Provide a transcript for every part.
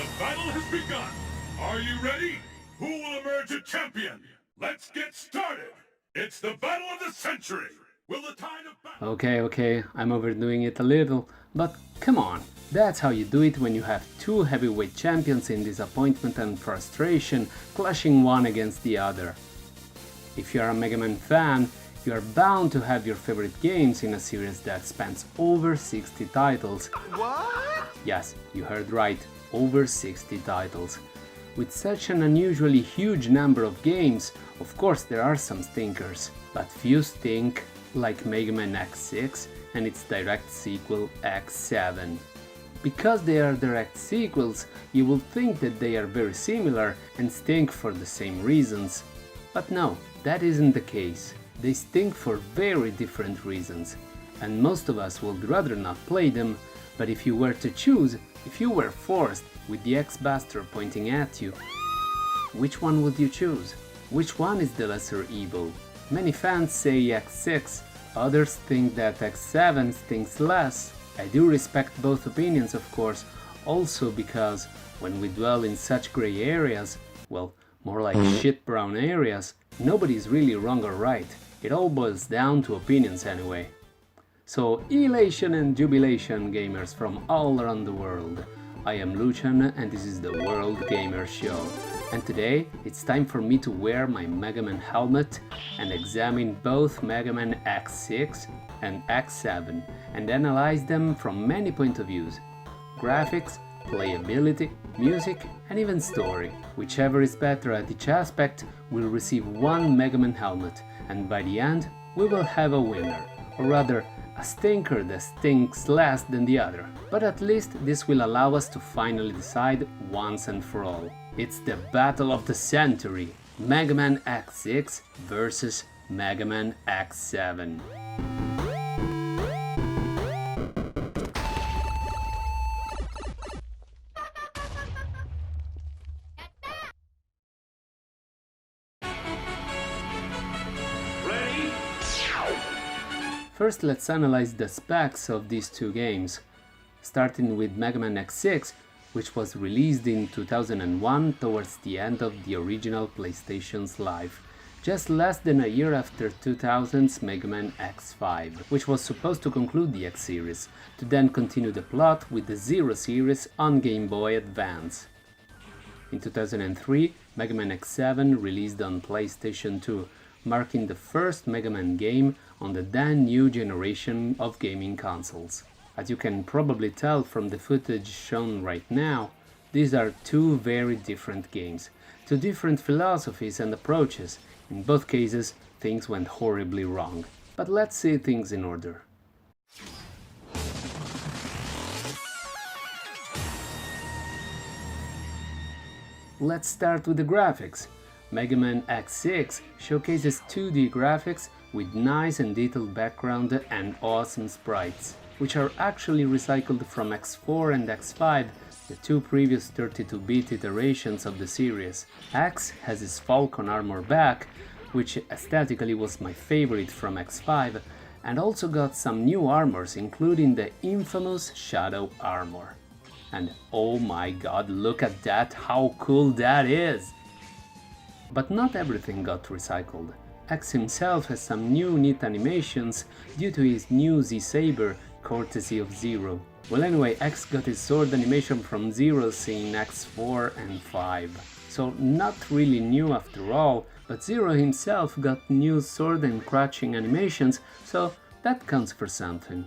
The battle has begun! Are you ready? Who will emerge a champion? Let's get started! It's the battle of the century! Will the tide of battle... Okay, I'm overdoing it a little, but come on, that's how you do it when you have two heavyweight champions in disappointment and frustration clashing one against the other. If you are a Mega Man fan, you are bound to have your favorite games in a series that spans over 60 titles. What? Yes, you heard right, over 60 titles. With such an unusually huge number of games, of course there are some stinkers, but few stink like MegaMan X6 and its direct sequel X7. Because they are direct sequels, you will think that they are very similar and stink for the same reasons. But no, that isn't the case. They stink for very different reasons, and most of us would rather not play them, but if you were to choose, if you were forced with the X-Buster pointing at you, which one would you choose? Which one is the lesser evil? Many fans say X6, others think that X7 stinks less. I do respect both opinions, of course, also because when we dwell in such grey areas, well, more like shit brown areas, nobody is really wrong or right. It all boils down to opinions anyway. So, elation and jubilation, gamers from all around the world. I am Lucian and this is the World Gamer Show. And today it's time for me to wear my Mega Man helmet and examine both MegaMan X6 and X7 and analyze them from many point of views. Graphics, playability, music and even story. Whichever is better at each aspect will receive one Mega Man helmet, and by the end we will have a winner, or rather a stinker that stinks less than the other. But at least this will allow us to finally decide once and for all. It's the battle of the century, MegaMan X6 versus MegaMan X7. First, let's analyze the specs of these two games, starting with MegaMan X6, which was released in 2001 towards the end of the original PlayStation's life, just less than a year after 2000's MegaMan X5, which was supposed to conclude the X series, to then continue the plot with the Zero series on Game Boy Advance. In 2003, MegaMan X7 released on PlayStation 2, marking the first Mega Man game on the then new generation of gaming consoles. As you can probably tell from the footage shown right now, these are two very different games, two different philosophies and approaches. In both cases, things went horribly wrong. But let's see things in order. Let's start with the graphics. MegaMan X6 showcases 2D graphics with nice and detailed background and awesome sprites, which are actually recycled from X4 and X5, the two previous 32-bit iterations of the series. X has his Falcon armor back, which aesthetically was my favorite from X5, and also got some new armors, including the infamous Shadow armor. And oh my god, look at that, how cool that is! But not everything got recycled. X himself has some new neat animations due to his new Z-Saber, courtesy of Zero. Well anyway, X got his sword animation from Zero's in X4 and 5. So not really new after all, but Zero himself got new sword and crouching animations, so that counts for something.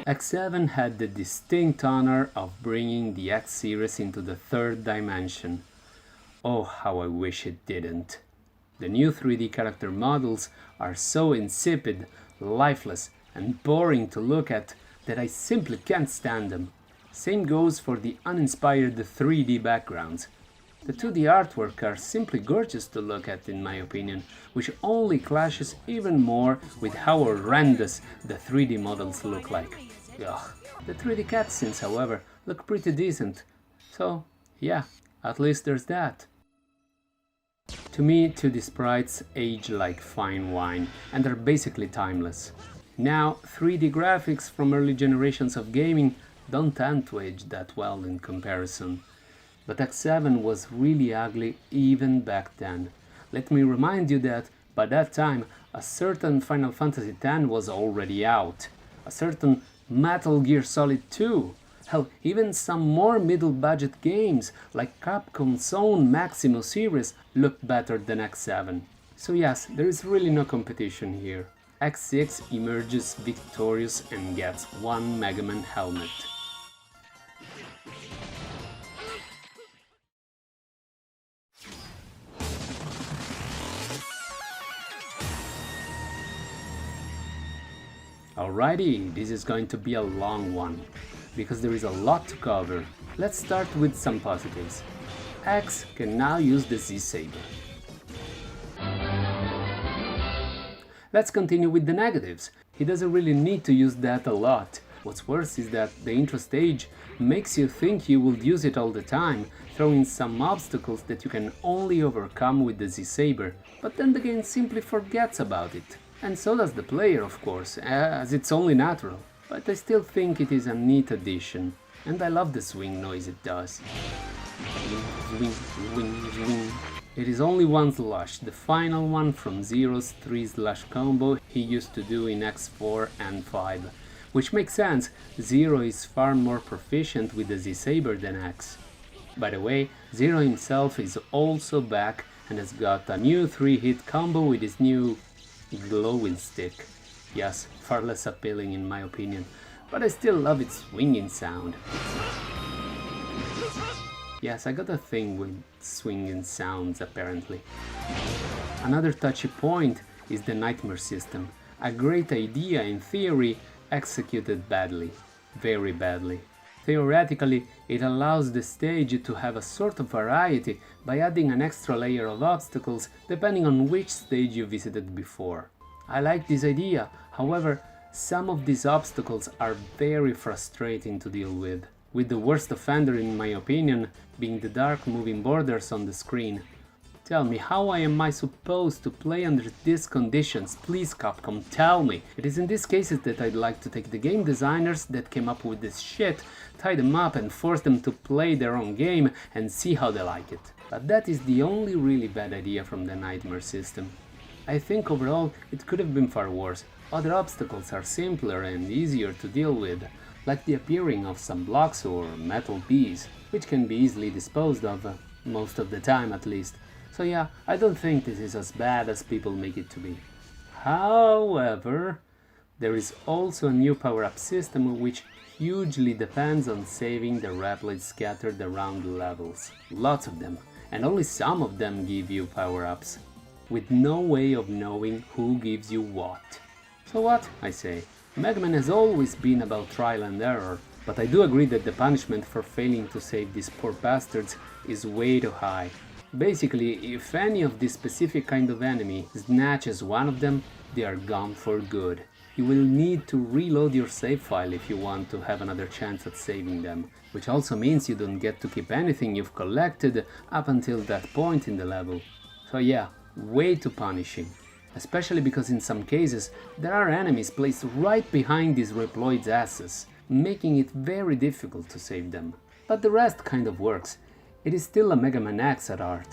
X7 had the distinct honor of bringing the X series into the third dimension. Oh, how I wish it didn't. The new 3D character models are so insipid, lifeless and boring to look at that I simply can't stand them. Same goes for the uninspired 3D backgrounds. The 2D artwork are simply gorgeous to look at in my opinion, which only clashes even more with how horrendous the 3D models look like. Ugh. The 3D cutscenes, however, look pretty decent, so yeah, at least there's that. To me, 2D sprites age like fine wine and are basically timeless. Now, 3D graphics from early generations of gaming don't tend to age that well in comparison. But X7 was really ugly even back then. Let me remind you that, by that time, a certain Final Fantasy X was already out. A certain Metal Gear Solid 2. Hell, even some more middle-budget games, like Capcom's own Maximo series, looked better than X7. So yes, there is really no competition here. X6 emerges victorious and gets one MegaMan helmet. Alrighty, this is going to be a long one, because there is a lot to cover. Let's start with some positives. X can now use the Z-Saber. Let's continue with the negatives. He doesn't really need to use that a lot. What's worse is that the intro stage makes you think you will use it all the time, throwing some obstacles that you can only overcome with the Z-Saber, but then the game simply forgets about it. And so does the player, of course, as it's only natural. But I still think it is a neat addition, and I love the swing noise it does. Swing, swing, swing. It is only one slash, the final one from Zero's 3-slash combo he used to do in X4 and 5. Which makes sense, Zero is far more proficient with the Z-Saber than X. By the way, Zero himself is also back and has got a new 3-hit combo with his new glowing stick. Yes, far less appealing in my opinion, but I still love its swinging sound. Yes, I got a thing with swinging sounds apparently. Another touchy point is the nightmare system. A great idea in theory, executed badly. Very badly. Theoretically, it allows the stage to have a sort of variety by adding an extra layer of obstacles depending on which stage you visited before. I like this idea, however, some of these obstacles are very frustrating to deal with the worst offender in my opinion being the dark moving borders on the screen. Tell me, how am I supposed to play under these conditions? Please Capcom, tell me! It is in these cases that I'd like to take the game designers that came up with this shit, tie them up and force them to play their own game and see how they like it. But that is the only really bad idea from the nightmare system. I think overall it could have been far worse. Other obstacles are simpler and easier to deal with, like the appearing of some blocks or metal bees, which can be easily disposed of, most of the time at least. So yeah, I don't think this is as bad as people make it to be. However, there is also a new power-up system which hugely depends on saving the replays scattered around the levels. Lots of them, and only some of them give you power-ups, with no way of knowing who gives you what. So what, I say, MegaMan has always been about trial and error, but I do agree that the punishment for failing to save these poor bastards is way too high. Basically, if any of this specific kind of enemy snatches one of them, they are gone for good. You will need to reload your save file if you want to have another chance at saving them, which also means you don't get to keep anything you've collected up until that point in the level. So yeah, way too punishing. Especially because in some cases there are enemies placed right behind these Reploid's asses, making it very difficult to save them. But the rest kind of works. It is still a MegaMan X at heart.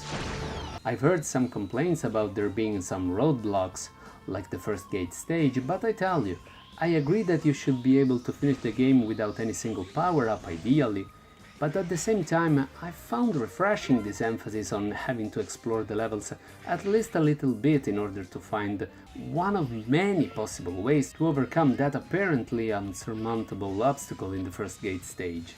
I've heard some complaints about there being some roadblocks, like the first gate stage, but I tell you, I agree that you should be able to finish the game without any single power-up ideally, but at the same time I found refreshing this emphasis on having to explore the levels at least a little bit in order to find one of many possible ways to overcome that apparently unsurmountable obstacle in the first gate stage.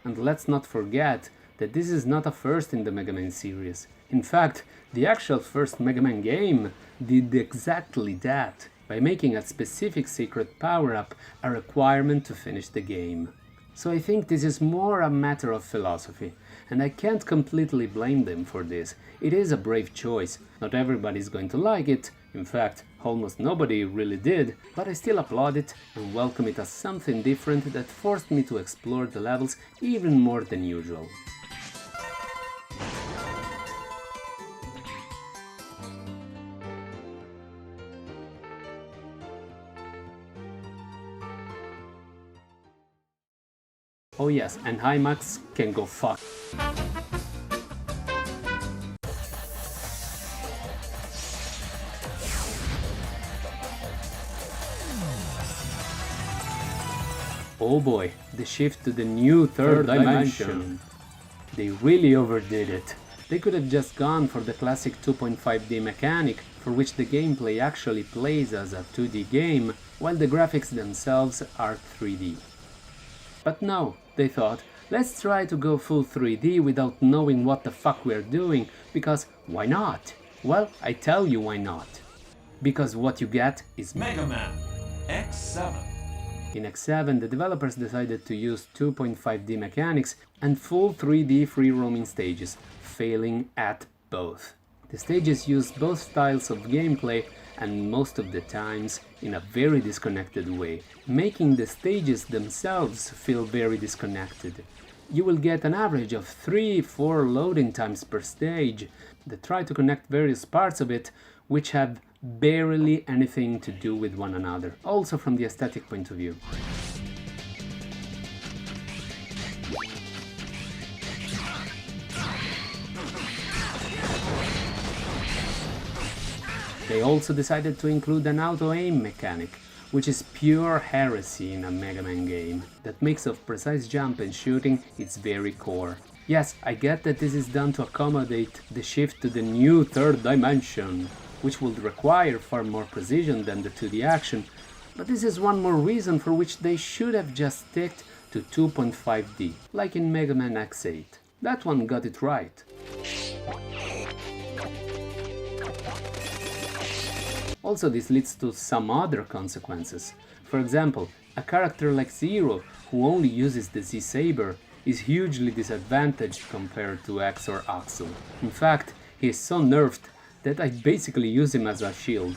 And let's not forget that this is not a first in the MegaMan series. In fact, the actual first MegaMan game did exactly that, by making a specific secret power-up a requirement to finish the game. So I think this is more a matter of philosophy, and I can't completely blame them for this. It is a brave choice, not everybody is going to like it, in fact, almost nobody really did, but I still applaud it and welcome it as something different that forced me to explore the levels even more than usual. Oh yes, and Hymax can go fuck. Oh boy, the shift to the new third dimension. They really overdid it. They could have just gone for the classic 2.5D mechanic, for which the gameplay actually plays as a 2D game, while the graphics themselves are 3D. But no, they thought, let's try to go full 3D without knowing what the fuck we're doing, because why not? Well, I tell you why not. Because what you get is MegaMan X7. In X7, the developers decided to use 2.5D mechanics and full 3D free-roaming stages, failing at both. The stages use both styles of gameplay and most of the times in a very disconnected way, making the stages themselves feel very disconnected. You will get an average of 3-4 loading times per stage that try to connect various parts of it, which have barely anything to do with one another, also from the aesthetic point of view. They also decided to include an auto-aim mechanic, which is pure heresy in a Mega Man game, that makes of precise jump and shooting its very core. Yes, I get that this is done to accommodate the shift to the new third dimension, which would require far more precision than the 2D action, but this is one more reason for which they should have just stick to 2.5D, like in Mega Man X8. That one got it right. Also, this leads to some other consequences. For example, a character like Zero, who only uses the Z-Saber, is hugely disadvantaged compared to X or Axel. In fact, he is so nerfed that I basically use him as a shield.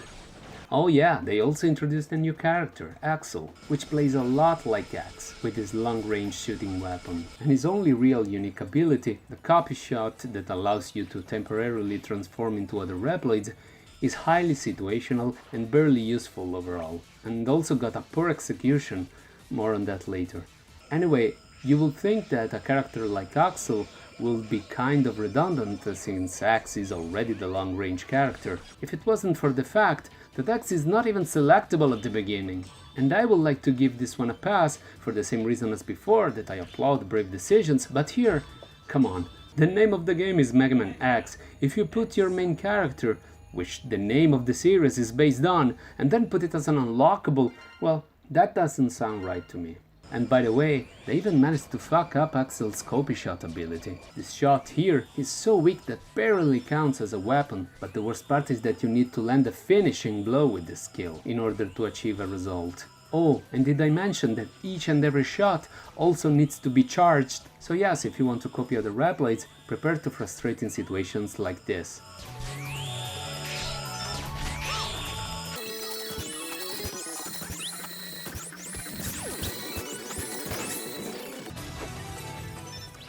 Oh yeah, they also introduced a new character, Axel, which plays a lot like X, with his long-range shooting weapon. And his only real unique ability, the copy shot that allows you to temporarily transform into other Reploids, is highly situational and barely useful overall, and also got a poor execution, more on that later. Anyway, you would think that a character like Axel will be kind of redundant since X is already the long-range character, if it wasn't for the fact that X is not even selectable at the beginning. And I would like to give this one a pass for the same reason as before, that I applaud brave decisions, but here, come on, the name of the game is Mega Man X. If you put your main character, which the name of the series is based on, and then put it as an unlockable, well, that doesn't sound right to me. And by the way, they even managed to fuck up Axel's copy shot ability. This shot here is so weak that barely counts as a weapon, but the worst part is that you need to land a finishing blow with this skill in order to achieve a result. Oh, and did I mention that each and every shot also needs to be charged? So yes, if you want to copy other Reploids, prepare to frustrate in situations like this.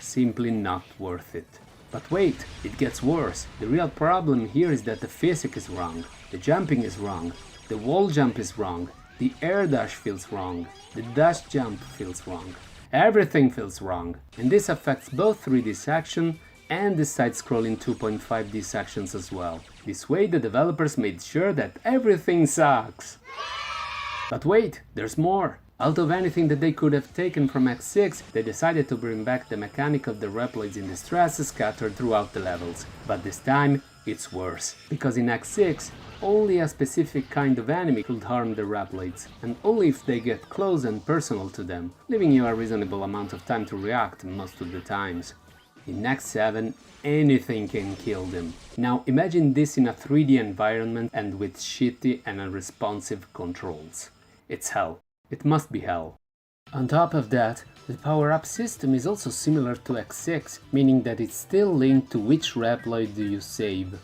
Simply not worth it. But wait, it gets worse. The real problem here is that the physics is wrong, the jumping is wrong, the wall jump is wrong, the air dash feels wrong, the dash jump feels wrong. Everything feels wrong, and this affects both 3D section and the side-scrolling 2.5D sections as well. This way the developers made sure that everything sucks. But wait, there's more. Out of anything that they could have taken from X6, they decided to bring back the mechanic of the Reploids in distress scattered throughout the levels. But this time, it's worse. Because in X6, only a specific kind of enemy could harm the Reploids, and only if they get close and personal to them, leaving you a reasonable amount of time to react most of the times. In X7, anything can kill them. Now imagine this in a 3D environment and with shitty and unresponsive controls. It's hell. It must be hell. On top of that, the power-up system is also similar to X6, meaning that it's still linked to which Reploid do you save.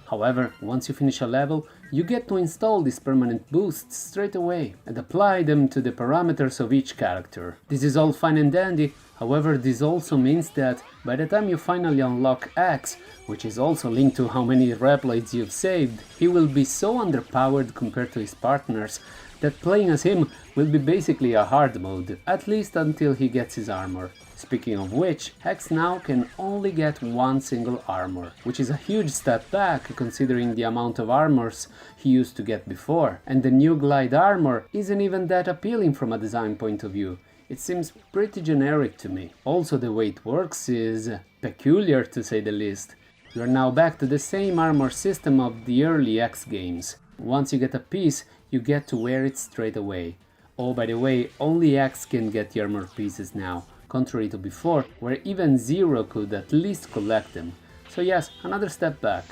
However, once you finish a level, you get to install these permanent boosts straight away and apply them to the parameters of each character. This is all fine and dandy, however this also means that by the time you finally unlock X, which is also linked to how many Reploids you've saved, he will be so underpowered compared to his partners that playing as him will be basically a hard mode, at least until he gets his armor. Speaking of which, X now can only get one single armor, which is a huge step back considering the amount of armors he used to get before. And the new glide armor isn't even that appealing from a design point of view. It seems pretty generic to me. Also, the way it works is peculiar to say the least. You are now back to the same armor system of the early X games. Once you get a piece, you get to wear it straight away. Oh, by the way, only X can get the armor pieces now, contrary to before, where even Zero could at least collect them. So yes, another step back.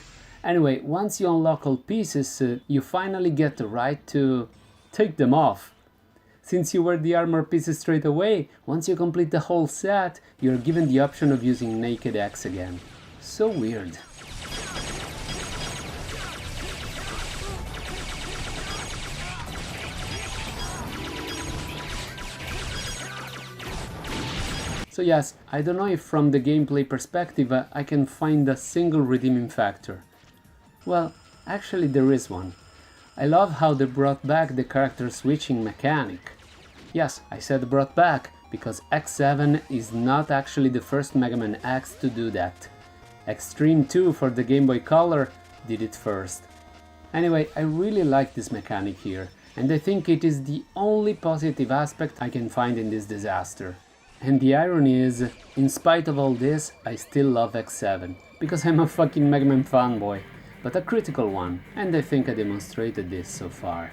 Anyway, once you unlock all pieces, you finally get the right to take them off. Since you wear the armor pieces straight away, once you complete the whole set, you're given the option of using Naked X again. So weird. So yes, I don't know if from the gameplay perspective I can find a single redeeming factor. Well, actually there is one. I love how they brought back the character switching mechanic. Yes, I said brought back, because X7 is not actually the first MegaMan X to do that. Extreme 2 for the Game Boy Color did it first. Anyway, I really like this mechanic here, and I think it is the only positive aspect I can find in this disaster. And the irony is, in spite of all this, I still love X7, because I'm a fucking MegaMan fanboy, but a critical one, and I think I demonstrated this so far.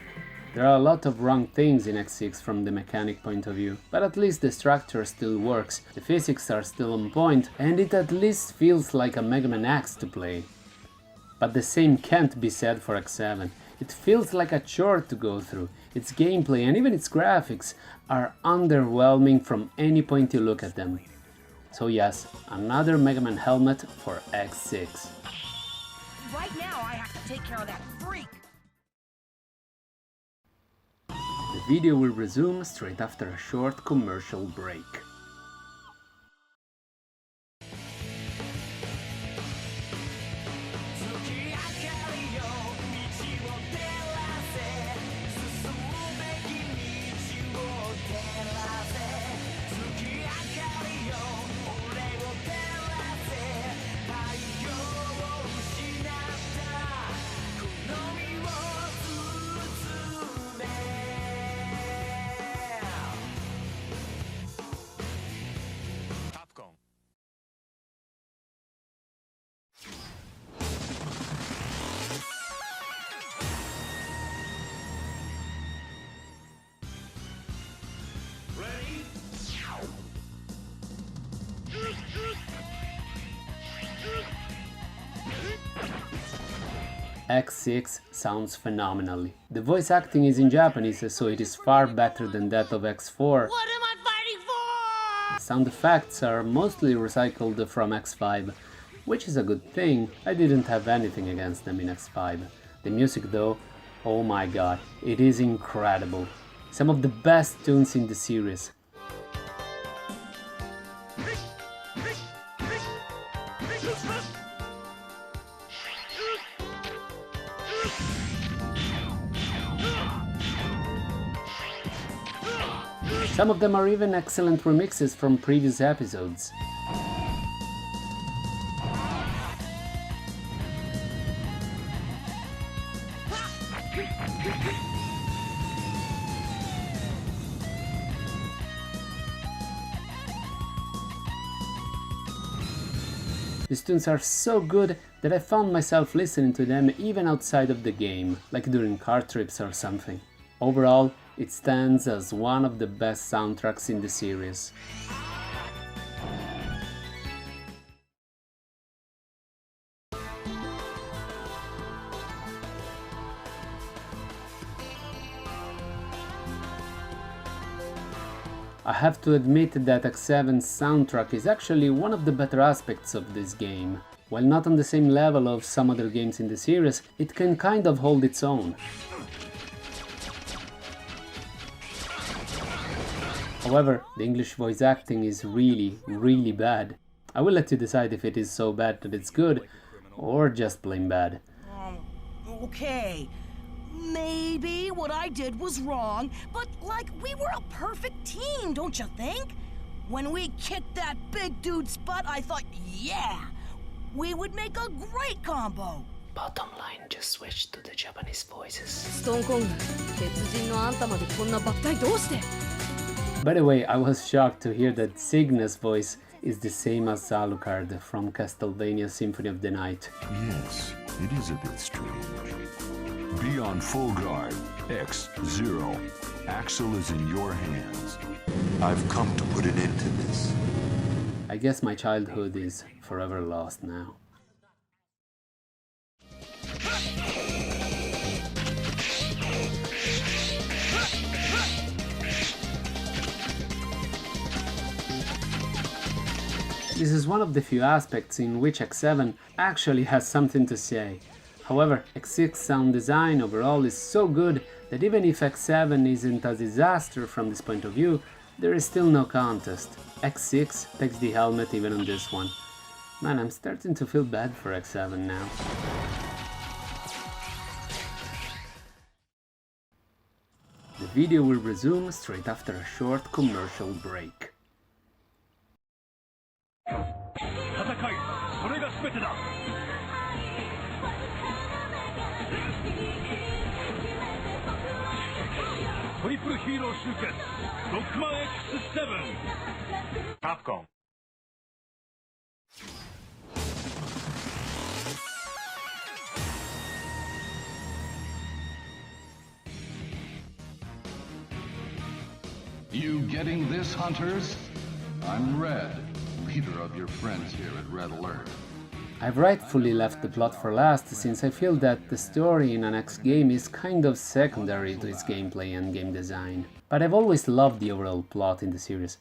There are a lot of wrong things in X6 from the mechanic point of view, but at least the structure still works, the physics are still on point, and it at least feels like a MegaMan X to play. But the same can't be said for X7. It feels like a chore to go through. Its gameplay and even its graphics are underwhelming from any point you look at them. So yes, another MegaMan helmet for X6. Right now I have to take care of that freak. The video will resume straight after a short commercial break. X6 sounds phenomenally. The voice acting is in Japanese, so it is far better than that of X4. What am I fighting for? The sound effects are mostly recycled from X5, which is a good thing. I didn't have anything against them in X5. The music though, oh my god, it is incredible. Some of the best tunes in the series. Some of them are even excellent remixes from previous episodes. These tunes are so good that I found myself listening to them even outside of the game, like during car trips or something. Overall, it stands as one of the best soundtracks in the series. I have to admit that X7's soundtrack is actually one of the better aspects of this game. While not on the same level of some other games in the series, it can kind of hold its own. However, the English voice acting is really bad. I will let you decide if it is so bad that it's good, or just plain bad. Okay. Maybe what I did was wrong, but like we were a perfect team, don't you think? When we kicked that big dude's butt, I thought, yeah, we would make a great combo. Bottom line, just switch to the Japanese voices. ストーンコング、鉄人のあんたまでこんなばったいどうして By the way, I was shocked to hear that Cygna's voice is the same as Alucard from Castlevania Symphony of the Night. Yes, it is a bit strange. Be on full guard. X0. Axel is in your hands. I've come to put an end to this. I guess my childhood is forever lost now. This is one of the few aspects in which X7 actually has something to say. However, X6 sound design overall is so good that even if X7 isn't a disaster from this point of view, there is still no contest. X6 takes the helmet even on this one. Man, I'm starting to feel bad for X7 now. The video will resume straight after a short commercial break. 戦い、それが全てだ。トリプルヒーロー集結、ロックマン X7。カプコン。You getting this, hunters? I'm Red, leader of your friends here at Red Alert. I've rightfully left the plot for last, since I feel that the story in an X game is kind of secondary to its gameplay and game design. But I've always loved the overall plot in the series.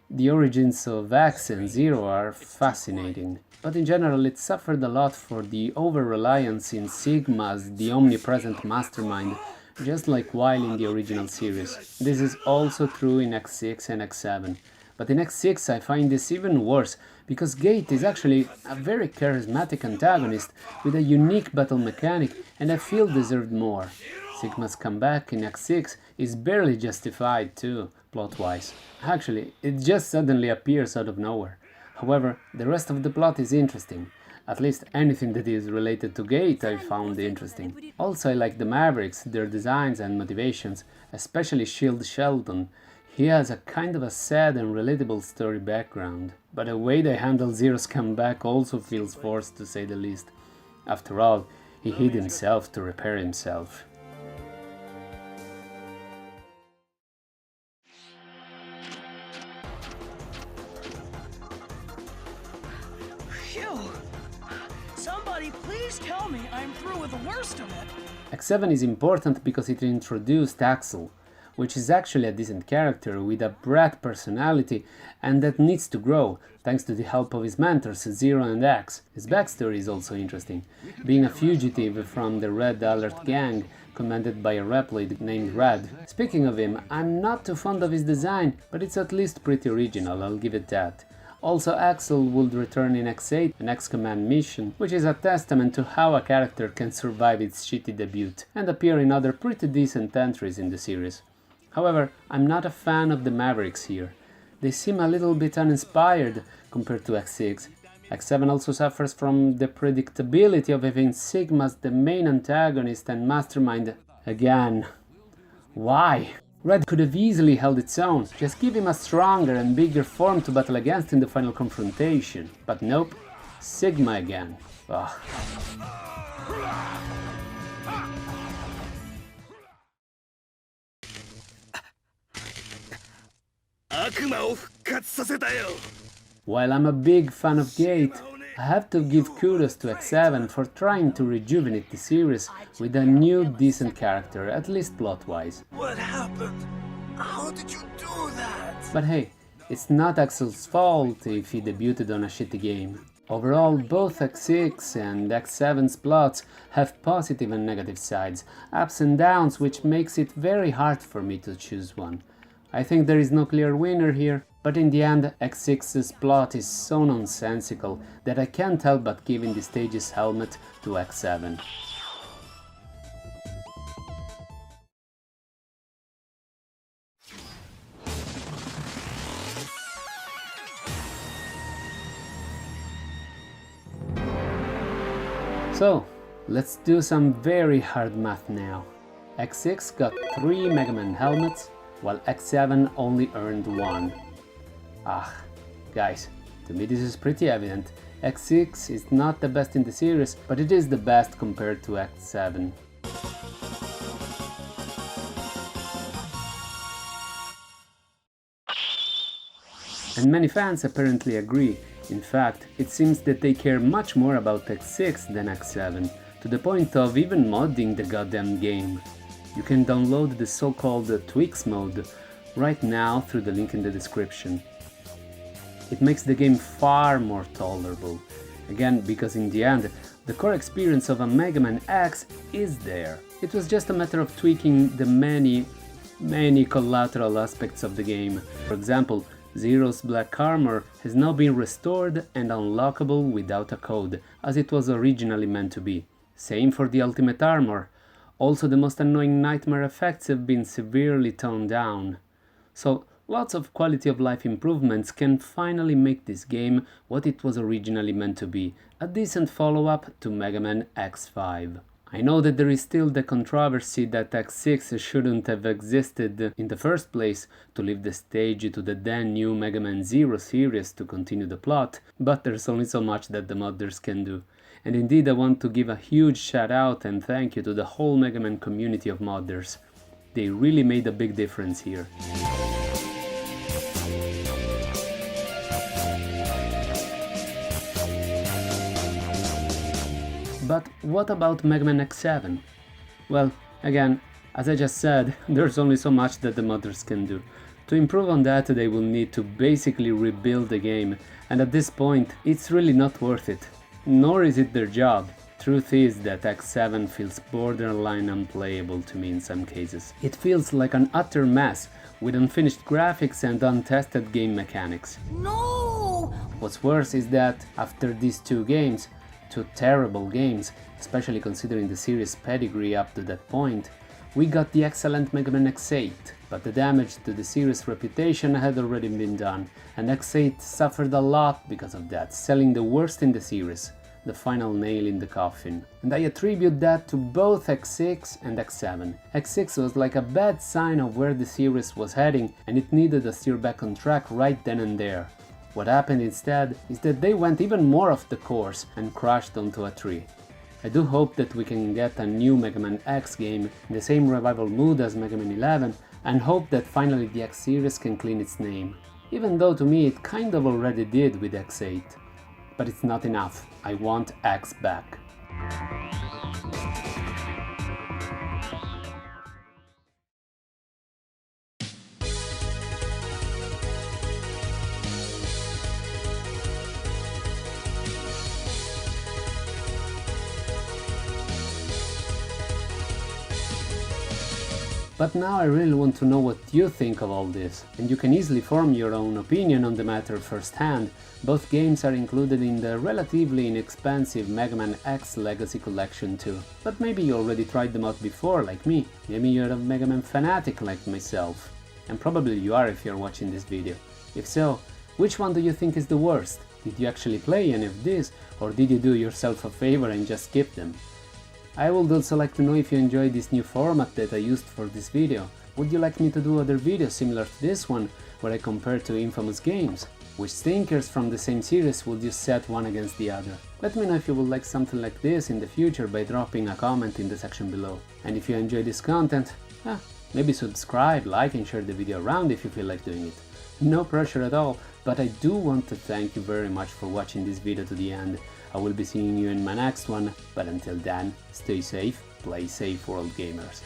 The origins of X and Zero are fascinating, but in general it suffered a lot for the over-reliance in Sigma as the omnipresent mastermind, just like Wile in the original series. This is also true in X6 and X7. But in X6 I find this even worse, because Gate is actually a very charismatic antagonist with a unique battle mechanic and I feel deserved more. Sigma's comeback in X6 is barely justified too, plot-wise. Actually, it just suddenly appears out of nowhere. However, the rest of the plot is interesting. At least anything that is related to Gate I found interesting. Also I like the Mavericks, their designs and motivations, especially Shield Sheldon. He has a kind of a sad and relatable story background, but the way they handle Zero's comeback also feels forced to say the least. After all, he hid himself to repair himself. Phew. Somebody please tell me I'm through with the worst of it. X7 is important because it introduced Axel, which is actually a decent character with a brat personality and that needs to grow, thanks to the help of his mentors Zero and X. His backstory is also interesting, being a fugitive from the Red Alert gang, commanded by a Reploid named Red. Speaking of him, I'm not too fond of his design, but it's at least pretty original, I'll give it that. Also, Axel would return in X8, an X-Command mission, which is a testament to how a character can survive its shitty debut, and appear in other pretty decent entries in the series. However, I'm not a fan of the Mavericks here. They seem a little bit uninspired compared to X6. X7 also suffers from the predictability of having Sigma as the main antagonist and mastermind again. Why? Red could have easily held its own, just give him a stronger and bigger form to battle against in the final confrontation. But nope, Sigma again. Ugh. While I'm a big fan of Gate, I have to give kudos to X7 for trying to rejuvenate the series with a new decent character, at least plot-wise. What happened? How did you do that? But hey, it's not Axel's fault if he debuted on a shitty game. Overall, both X6 and X7's plots have positive and negative sides, ups and downs, which makes it very hard for me to choose one. I think there is no clear winner here, but in the end X6's plot is so nonsensical that I can't help but giving the stage's helmet to X7. So, let's do some very hard math now. X6 got 3 MegaMan helmets, while X7 only earned 1. Guys, to me this is pretty evident. X6 is not the best in the series, but it is the best compared to X7. And many fans apparently agree. In fact, it seems that they care much more about X6 than X7, to the point of even modding the goddamn game. You can download the so-called tweaks mode right now through the link in the description. It makes the game far more tolerable. Again, because in the end, the core experience of a MegaMan X is there. It was just a matter of tweaking the many collateral aspects of the game. For example, Zero's black armor has now been restored and unlockable without a code, as it was originally meant to be. Same for the ultimate armor. Also, the most annoying nightmare effects have been severely toned down. So, lots of quality of life improvements can finally make this game what it was originally meant to be, a decent follow-up to MegaMan X5. I know that there is still the controversy that X6 shouldn't have existed in the first place to leave the stage to the then new MegaMan Zero series to continue the plot, but there's only so much that the modders can do. And indeed I want to give a huge shout out and thank you to the whole MegaMan community of modders. They really made a big difference here. But what about MegaMan X7? Well, again, as I just said, there's only so much that the modders can do. To improve on that, they will need to basically rebuild the game, and at this point, it's really not worth it. Nor is it their job. Truth is that X7 feels borderline unplayable to me in some cases. It feels like an utter mess, with unfinished graphics and untested game mechanics. No! What's worse is that, after these two games, two terrible games, especially considering the series' pedigree up to that point, we got the excellent MegaMan X8, but the damage to the series' reputation had already been done, and X8 suffered a lot because of that, selling the worst in the series, the final nail in the coffin. And I attribute that to both X6 and X7. X6 was like a bad sign of where the series was heading, and it needed a steer back on track right then and there. What happened instead is that they went even more off the course and crashed onto a tree. I do hope that we can get a new MegaMan X game in the same revival mood as MegaMan 11, and hope that finally the X series can clean its name. Even though to me it kind of already did with X8. But it's not enough. I want X back. But now I really want to know what you think of all this, and you can easily form your own opinion on the matter firsthand. Both games are included in the relatively inexpensive MegaMan X Legacy Collection too. But maybe you already tried them out before, like me. Maybe you're a MegaMan fanatic like myself. And probably you are if you're watching this video. If so, which one do you think is the worst? Did you actually play any of these, or did you do yourself a favor and just skip them? I would also like to know if you enjoyed this new format that I used for this video. Would you like me to do other videos similar to this one, where I compare two infamous games? Which stinkers from the same series would you set one against the other? Let me know if you would like something like this in the future by dropping a comment in the section below. And if you enjoy this content, maybe subscribe, like and share the video around if you feel like doing it. No pressure at all, but I do want to thank you very much for watching this video to the end. I will be seeing you in my next one, but until then, stay safe, play safe, world gamers.